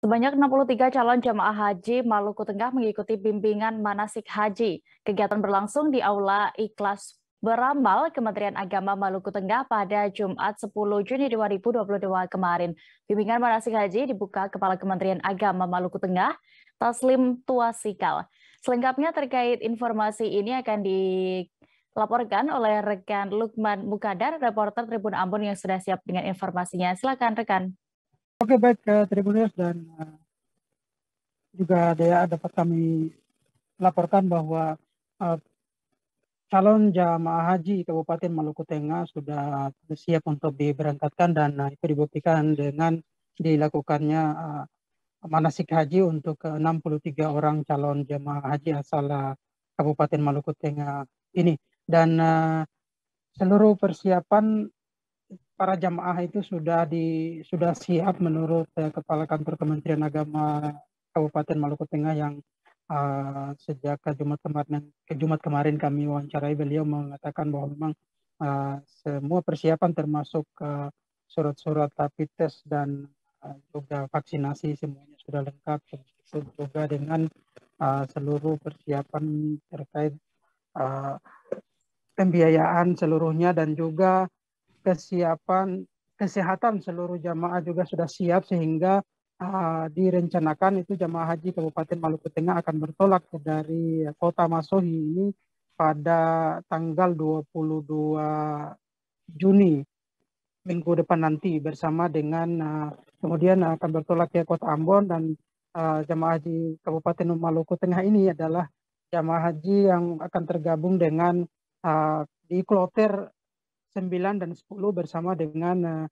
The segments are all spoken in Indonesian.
Sebanyak 63 calon jamaah haji Maluku Tengah mengikuti bimbingan manasik haji. Kegiatan berlangsung di Aula Ikhlas Beramal Kementerian Agama Maluku Tengah pada Jumat 10 Juni 2022 kemarin. Bimbingan manasik haji dibuka Kepala Kementerian Agama Maluku Tengah, Taslim Tuasikal. Selengkapnya terkait informasi ini akan dilaporkan oleh rekan Lukman Mukadar, reporter Tribun Ambon yang sudah siap dengan informasinya. Silakan rekan. Oke, baik Tribuners dan juga Dea, dapat kami laporkan bahwa calon jamaah haji Kabupaten Maluku Tengah sudah siap untuk diberangkatkan dan itu dibuktikan dengan dilakukannya manasik haji untuk 63 orang calon jamaah haji asal Kabupaten Maluku Tengah ini. Dan seluruh persiapan para jamaah itu sudah siap menurut Kepala Kantor Kementerian Agama Kabupaten Maluku Tengah yang sejak Jumat kemarin kami wawancarai, beliau mengatakan bahwa memang semua persiapan termasuk surat-surat rapid test dan juga vaksinasi semuanya sudah lengkap, juga dengan seluruh persiapan terkait pembiayaan seluruhnya dan juga kesiapan kesehatan seluruh jamaah juga sudah siap, sehingga direncanakan itu jamaah haji Kabupaten Maluku Tengah akan bertolak dari kota Masohi ini pada tanggal 22 Juni minggu depan nanti, bersama dengan kemudian akan bertolak ke kota Ambon. Dan jamaah haji Kabupaten Maluku Tengah ini adalah jamaah haji yang akan tergabung dengan di kloter 9 dan 10 bersama dengan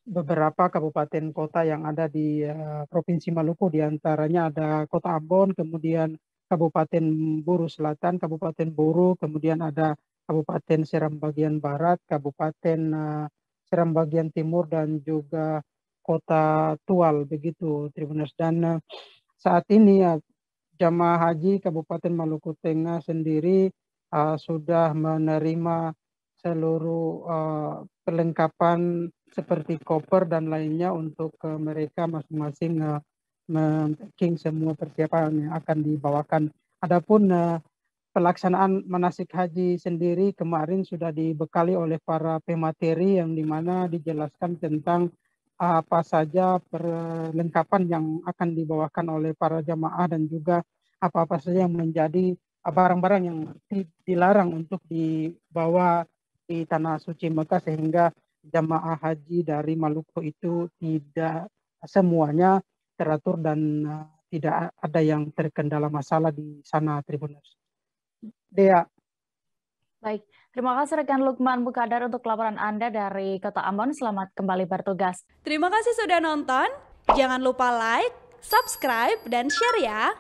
beberapa kabupaten kota yang ada di Provinsi Maluku. Di antaranya ada Kota Ambon, kemudian Kabupaten Buru Selatan, Kabupaten Buru, kemudian ada Kabupaten Seram bagian Barat, Kabupaten Seram bagian Timur, dan juga Kota Tual, begitu Tribuners. Dan saat ini jamaah haji Kabupaten Maluku Tengah sendiri sudah menerima seluruh perlengkapan seperti koper dan lainnya untuk mereka masing-masing mempacking semua persiapan yang akan dibawakan. Adapun pelaksanaan manasik haji sendiri kemarin sudah dibekali oleh para pemateri, yang dimana dijelaskan tentang apa saja perlengkapan yang akan dibawakan oleh para jamaah dan juga apa-apa saja yang menjadi barang-barang yang dilarang untuk dibawa di tanah suci Mekah, sehingga jamaah haji dari Maluku itu tidak semuanya teratur dan tidak ada yang terkendala masalah di sana, Tribuners. Dea. Baik, terima kasih rekan Lukman Mukadar untuk laporan Anda dari Kota Ambon. Selamat kembali bertugas. Terima kasih sudah nonton. Jangan lupa like, subscribe, dan share ya.